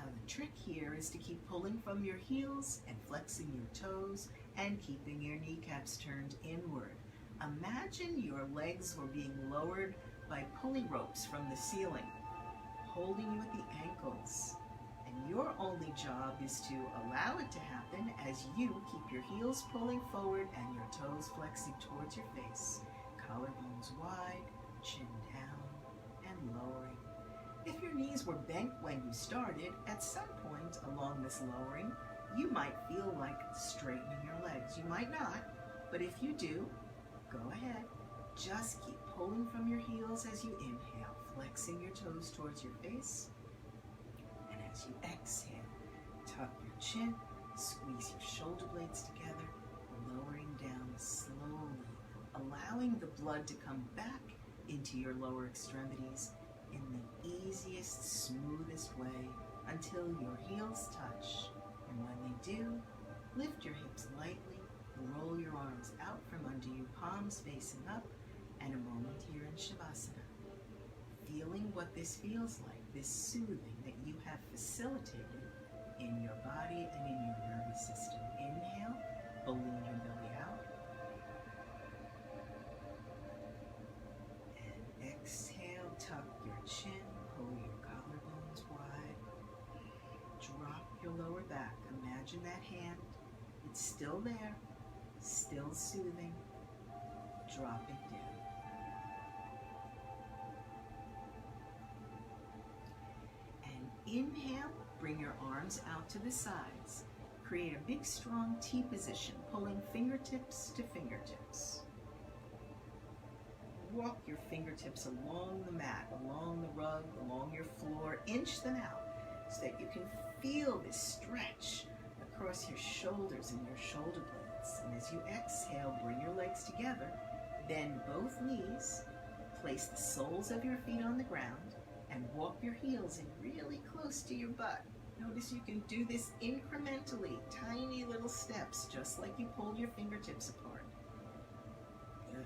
Speaker 1: the trick here is to keep pulling from your heels and flexing your toes and keeping your kneecaps turned inward. Imagine your legs were being lowered by pulley ropes from the ceiling, holding you at the ankles. And your only job is to allow it to happen as you keep your heels pulling forward and your toes flexing towards your face. Collarbones wide, chin down, and lowering. If your knees were bent when you started, at some point along this lowering, you might feel like straightening your legs. You might not, but if you do, go ahead. Just keep pulling from your heels as you inhale, flexing your toes towards your face. And as you exhale, tuck your chin, squeeze your shoulder blades together, lowering down slowly, allowing the blood to come back into your lower extremities in the easiest, smoothest way until your heels touch. And when they do, lift your hips lightly, roll your arms out from under you, palms facing up, and a moment here in Shavasana. Feeling what this feels like, this soothing that you have facilitated in your body and in your nervous system. Inhale, balloon your belly out. And exhale, tuck your chin, pull your collarbones wide. Drop your lower back. Imagine that hand. It's still there, still soothing. Drop it down. Inhale, bring your arms out to the sides. Create a big, strong T position, pulling fingertips to fingertips. Walk your fingertips along the mat, along the rug, along your floor. Inch them out so that you can feel this stretch across your shoulders and your shoulder blades. And as you exhale, bring your legs together. Bend both knees. Place the soles of your feet on the ground. And walk your heels in really close to your butt. Notice you can do this incrementally, tiny little steps, just like you pulled your fingertips apart. Good.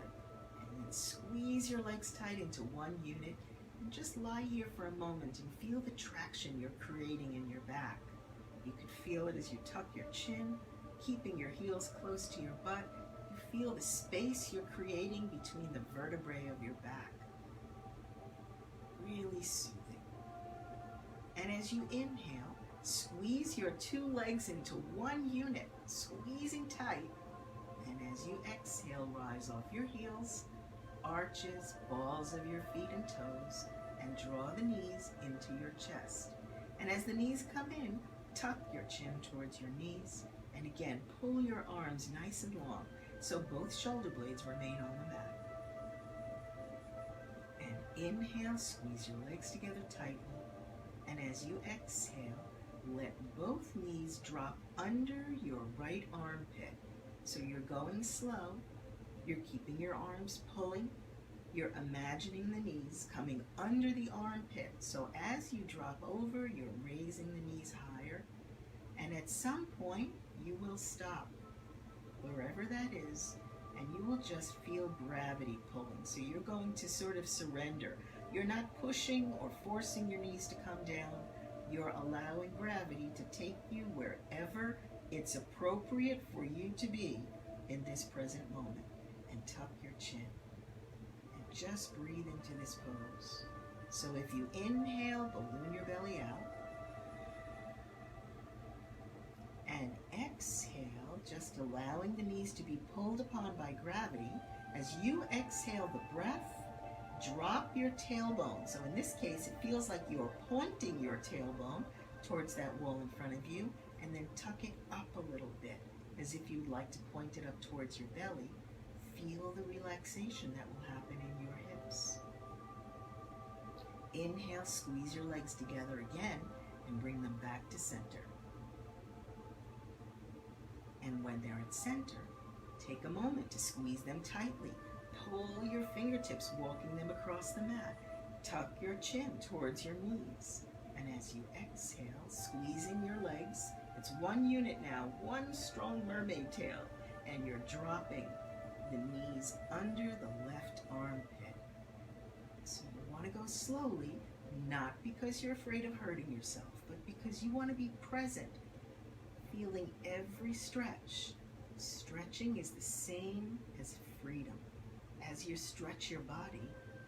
Speaker 1: And then squeeze your legs tight into one unit and just lie here for a moment and feel the traction you're creating in your back. You can feel it as you tuck your chin, keeping your heels close to your butt. You feel the space you're creating between the vertebrae of your back. Really soothing. And as you inhale, squeeze your two legs into one unit, squeezing tight. And as you exhale, rise off your heels, arches, balls of your feet and toes, and draw the knees into your chest. And as the knees come in, tuck your chin towards your knees, and again, pull your arms nice and long so both shoulder blades remain on the mat. Inhale, squeeze your legs together tightly, and as you exhale, let both knees drop under your right armpit. So you're going slow, you're keeping your arms pulling, you're imagining the knees coming under the armpit. So as you drop over, you're raising the knees higher, and at some point, you will stop, wherever that is, and you will just feel gravity pulling. So you're going to sort of surrender. You're not pushing or forcing your knees to come down. You're allowing gravity to take you wherever it's appropriate for you to be in this present moment. And tuck your chin. And just breathe into this pose. So if you inhale, balloon your belly out. And exhale, just allowing the knees to be pulled upon by gravity. As you exhale the breath, drop your tailbone. So in this case, it feels like you're pointing your tailbone towards that wall in front of you, and then tuck it up a little bit, as if you'd like to point it up towards your belly. Feel the relaxation that will happen in your hips. Inhale, squeeze your legs together again, and bring them back to center. And when they're at center, take a moment to squeeze them tightly. Pull your fingertips, walking them across the mat. Tuck your chin towards your knees. And as you exhale, squeezing your legs, it's one unit now, one strong mermaid tail. And you're dropping the knees under the left armpit. So you want to go slowly, Not because you're afraid of hurting yourself, but because you want to be present, feeling every stretch. Stretching is the same as freedom. As you stretch your body,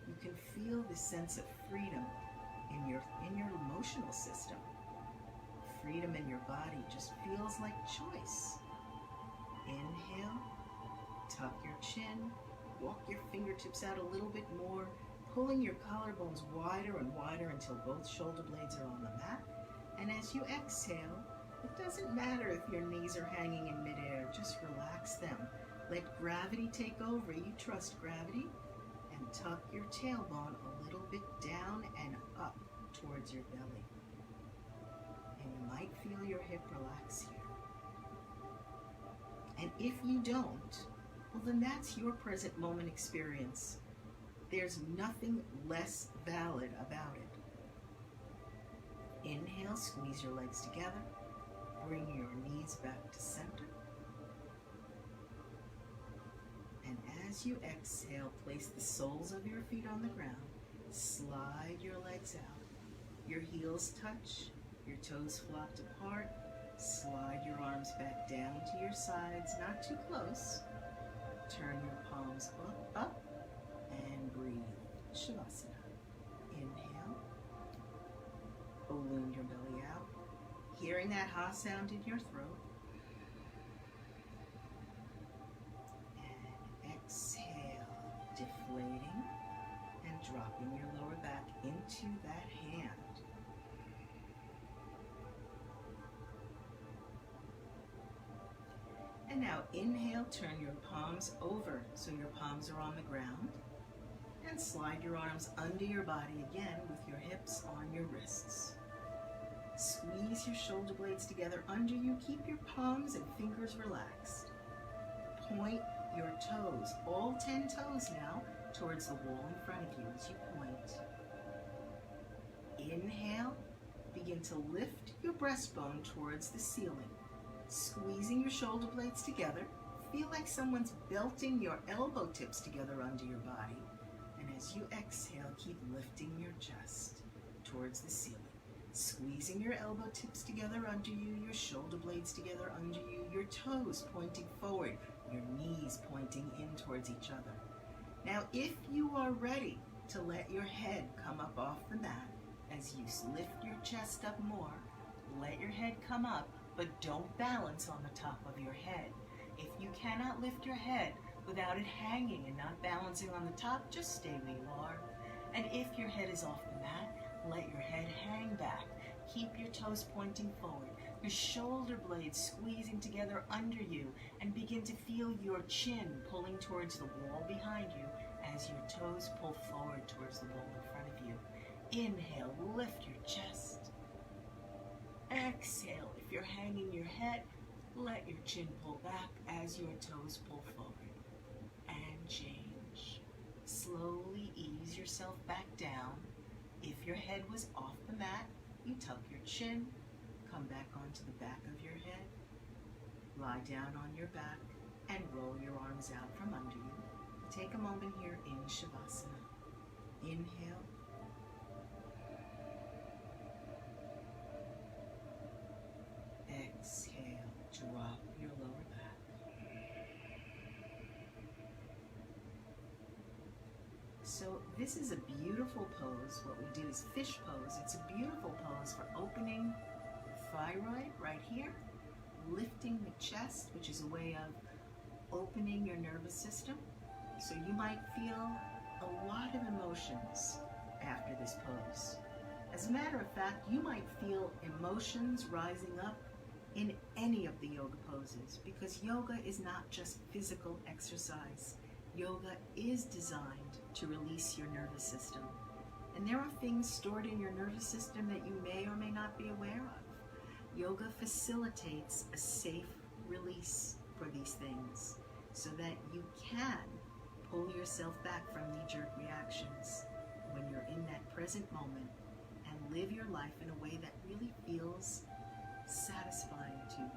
Speaker 1: you can feel the sense of freedom in your emotional system. Freedom in your body just feels like choice. Inhale, tuck your chin, walk your fingertips out a little bit more, pulling your collarbones wider and wider until both shoulder blades are on the mat. And as you exhale, it doesn't matter if your knees are hanging in midair, just relax them. Let gravity take over. You trust gravity. And tuck your tailbone a little bit down and up towards your belly. And you might feel your hip relax here. And if you don't, well, then that's your present moment experience. There's nothing less valid about it. Inhale, squeeze your legs together. Bring your knees back to center. And as you exhale, place the soles of your feet on the ground. Slide your legs out. Your heels touch, your toes flopped apart. Slide your arms back down to your sides, not too close. Turn your palms up, and breathe. Shavasana. Inhale. Balloon your belly out. Hearing that ha sound in your throat. And exhale, deflating and dropping your lower back into that hand. And now inhale, turn your palms over so your palms are on the ground. And slide your arms under your body again with your hips on your wrists. Squeeze your shoulder blades together under you. Keep your palms and fingers relaxed. Point your toes, all 10 toes now, towards the wall in front of you as you point. Inhale, begin to lift your breastbone towards the ceiling. Squeezing your shoulder blades together. Feel like someone's belting your elbow tips together under your body. And as you exhale, keep lifting your chest towards the ceiling. Squeezing your elbow tips together under you, your shoulder blades together under you, your toes pointing forward, your knees pointing in towards each other. Now, if you are ready to let your head come up off the mat, as you lift your chest up more, let your head come up, but don't balance on the top of your head. If you cannot lift your head without it hanging and not balancing on the top, just stay where you are. And if your head is off the mat, let your head hang back. Keep your toes pointing forward, your shoulder blades squeezing together under you, and begin to feel your chin pulling towards the wall behind you as your toes pull forward towards the wall in front of you. Inhale, lift your chest. Exhale, if you're hanging your head, let your chin pull back as your toes pull forward. And change. Slowly ease yourself back down. If your head was off the mat, you tuck your chin, come back onto the back of your head, lie down on your back, and roll your arms out from under you. Take a moment here in Shavasana. Inhale. Exhale, drop your lower back. So this is a beautiful pose. What we do is fish pose. It's a beautiful pose for opening the thyroid right here, lifting the chest, which is a way of opening your nervous system. So you might feel a lot of emotions after this pose. As a matter of fact, you might feel emotions rising up in any of the yoga poses, because yoga is not just physical exercise. Yoga is designed to release your nervous system. And there are things stored in your nervous system that you may or may not be aware of. Yoga facilitates a safe release for these things so that you can pull yourself back from knee-jerk reactions when you're in that present moment and live your life in a way that really feels satisfying to you.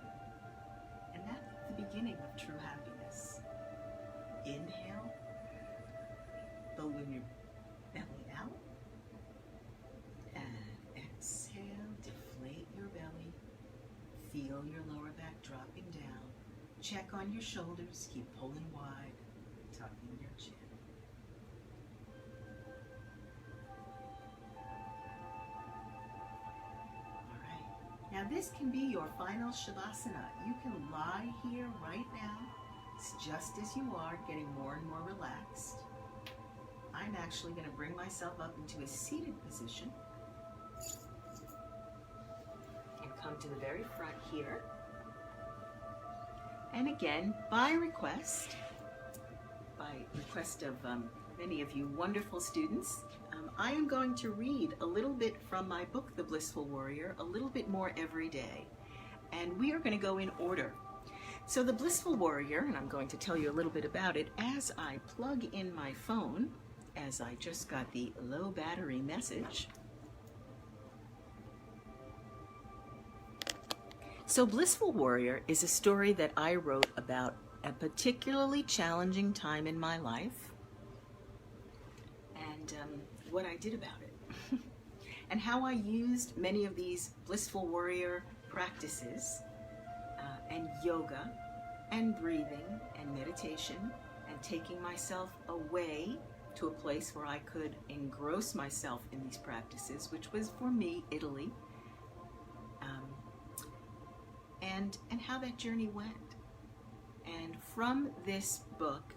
Speaker 1: And that's the beginning of true happiness. Inhale, balloon your belly out. Feel your lower back dropping down. Check on your shoulders. Keep pulling wide, tucking your chin. All right. Now this can be your final Shavasana. You can lie here right now. It's just as you are, getting more and more relaxed. I'm actually going to bring myself up into a seated position and come to the very front here. And again, by request of many of you wonderful students, I am going to read a little bit from my book, The Blissful Warrior, a little bit more every day. And we are going to go in order. So The Blissful Warrior, and I'm going to tell you a little bit about it as I plug in my phone, as I just got the low battery message. So Blissful Warrior is a story that I wrote about a particularly challenging time in my life and what I did about it and how I used many of these Blissful Warrior practices and yoga and breathing and meditation and taking myself away to a place where I could engross myself in these practices, which was for me Italy, and how that journey went. And from this book,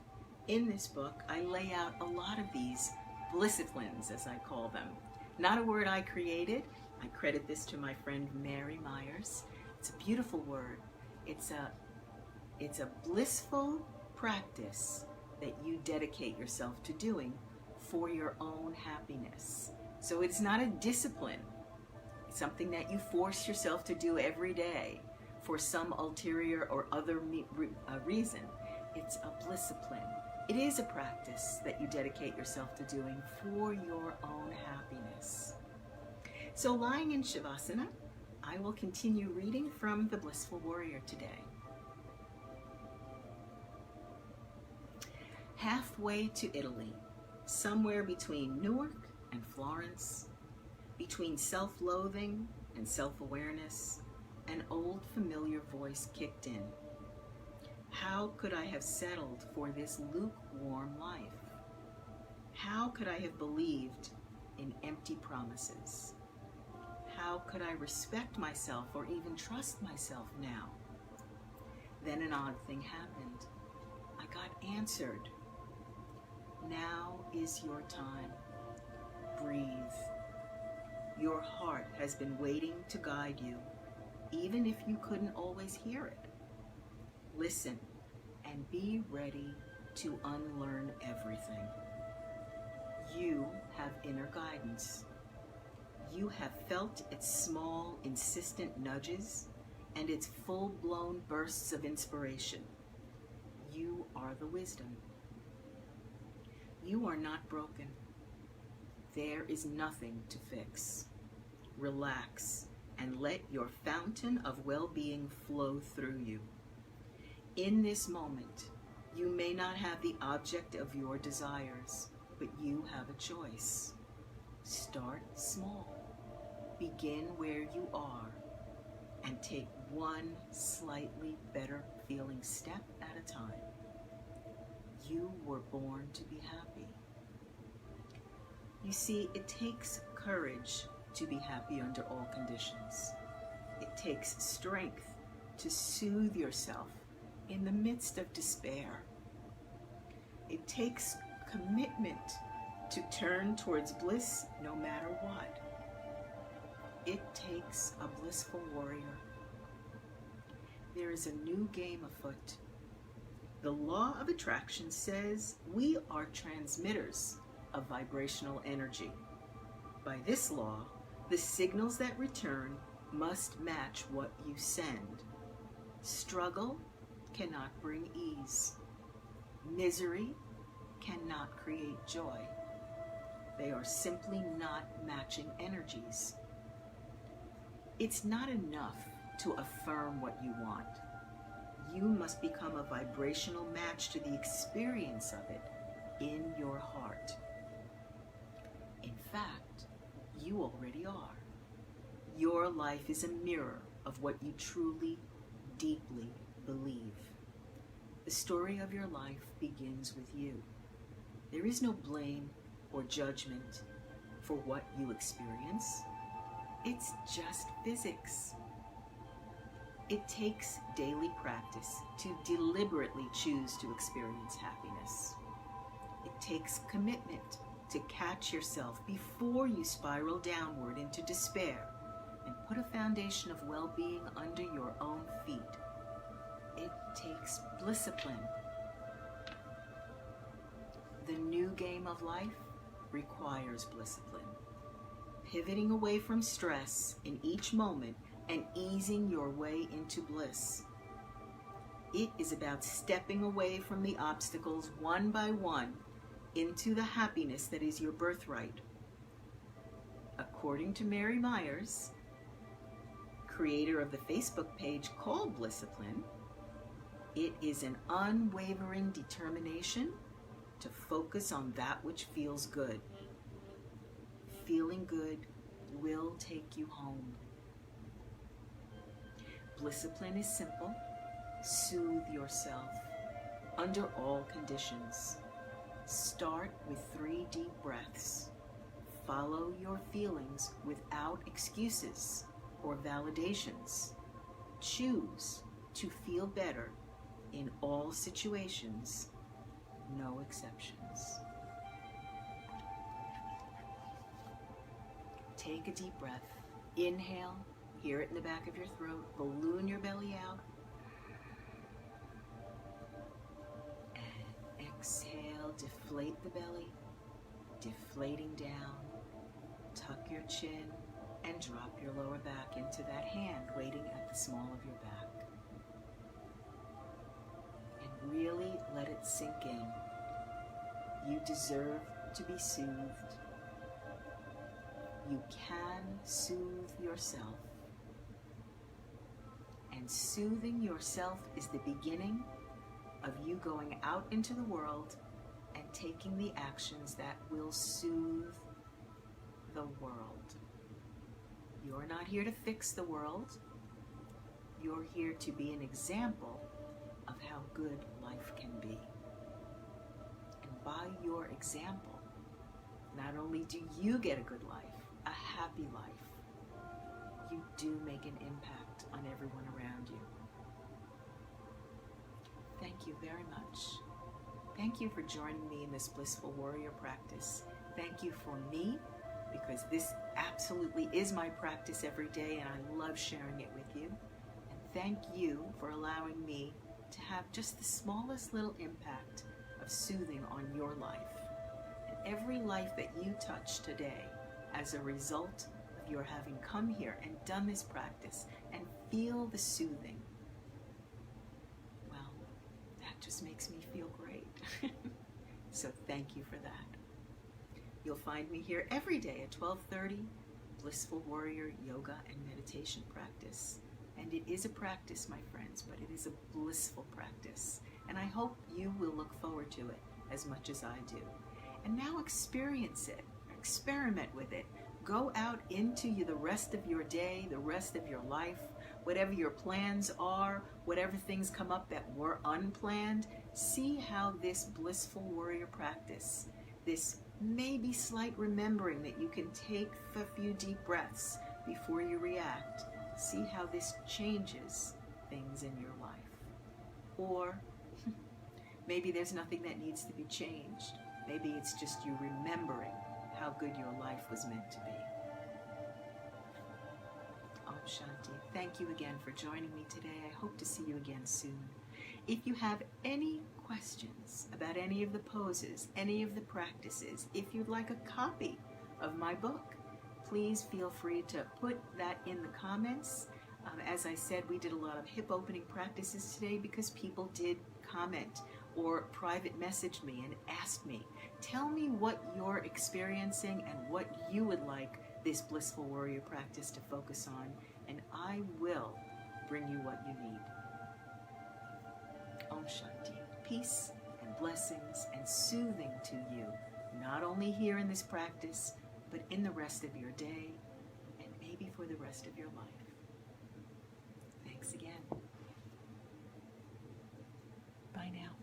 Speaker 1: in this book, I lay out a lot of these blissfulins, as I call them. Not a word I created. I credit this to my friend Mary Myers. It's a beautiful word. It's a blissful practice that you dedicate yourself to doing for your own happiness. So it's not a discipline. It's something that you force yourself to do every day for some ulterior or other reason. It's a blissfulin. It is a practice that you dedicate yourself to doing for your own happiness. So lying in Shavasana, I will continue reading from The Blissful Warrior today. Halfway to Italy, somewhere between Newark and Florence, between self-loathing and self-awareness, an old familiar voice kicked in. How could I have settled for this lukewarm life? How could I have believed in empty promises? How could I respect myself or even trust myself now? Then an odd thing happened. I got answered. Now is your time. Breathe. Your heart has been waiting to guide you, even if you couldn't always hear it. Listen and be ready to unlearn everything. You have inner guidance. You have felt its small, insistent nudges and its full-blown bursts of inspiration. You are the wisdom. You are not broken. There is nothing to fix. Relax and let your fountain of well-being flow through you. In this moment, you may not have the object of your desires, but you have a choice. Start small. Begin where you are and take one slightly better feeling step at a time. You were born to be happy. You see, it takes courage to be happy under all conditions. It takes strength to soothe yourself in the midst of despair. It takes commitment to turn towards bliss no matter what. It takes a blissful warrior. There is a new game afoot. The law of attraction says we are transmitters of vibrational energy. By this law, the signals that return must match what you send. Struggle cannot bring ease. Misery cannot create joy. They are simply not matching energies. It's not enough to affirm what you want. You must become a vibrational match to the experience of it in your heart. In fact, you already are. Your life is a mirror of what you truly, deeply believe. The story of your life begins with you. There is no blame or judgment for what you experience. It's just physics. It takes daily practice to deliberately choose to experience happiness. It takes commitment to catch yourself before you spiral downward into despair and put a foundation of well-being under your own feet. It takes Blissful. The new game of life requires Blissful. Pivoting away from stress in each moment and easing your way into bliss. It is about stepping away from the obstacles one by one into the happiness that is your birthright. According to Mary Myers, creator of the Facebook page called Blissful, it is an unwavering determination to focus on that which feels good. Feeling good will take you home. Blissful is simple. Soothe yourself under all conditions. Start with 3 deep breaths. Follow your feelings without excuses or validations. Choose to feel better in all situations, no exceptions. Take a deep breath. Inhale, hear it in the back of your throat. Balloon your belly out. And exhale, deflate the belly, deflating down. Tuck your chin and drop your lower back into that hand waiting at the small of your back. And really let it sink in. You deserve to be soothed. You can soothe yourself. And soothing yourself is the beginning of you going out into the world and taking the actions that will soothe the world. You're not here to fix the world. You're here to be an example of how good life can be. And by your example, not only do you get a good life, a happy life, you do make an impact on everyone around you. Thank you very much. Thank you for joining me in this Blissful Warrior practice. Thank you for me, because this absolutely is my practice every day and I love sharing it with you. And thank you for allowing me to have just the smallest little impact of soothing on your life. And every life that you touch today as a result of your having come here and done this practice and feel the soothing, well, that just makes me feel great. So thank you for that. You'll find me here every day at 12:30, Blissful Warrior Yoga and Meditation practice. And it is a practice, my friends, but it is a blissful practice. And I hope you will look forward to it as much as I do. And now experience it, experiment with it. Go out into the rest of your day, the rest of your life, whatever your plans are, whatever things come up that were unplanned. See how this Blissful Warrior practice, this maybe slight remembering that you can take a few deep breaths before you react. See how this changes things in your life. Or maybe there's nothing that needs to be changed. Maybe it's just you remembering how good your life was meant to be. Om Shanti. Thank you again for joining me today. I hope to see you again soon. If you have any questions about any of the poses, any of the practices, if you'd like a copy of my book, please feel free to put that in the comments. As I said, we did a lot of hip opening practices today because people did comment or private message me and ask me, tell me what you're experiencing and what you would like this Blissful Warrior practice to focus on, and I will bring you what you need. Om Shanti. Peace and blessings and soothing to you, not only here in this practice, but in the rest of your day and maybe for the rest of your life. Thanks again. Bye now.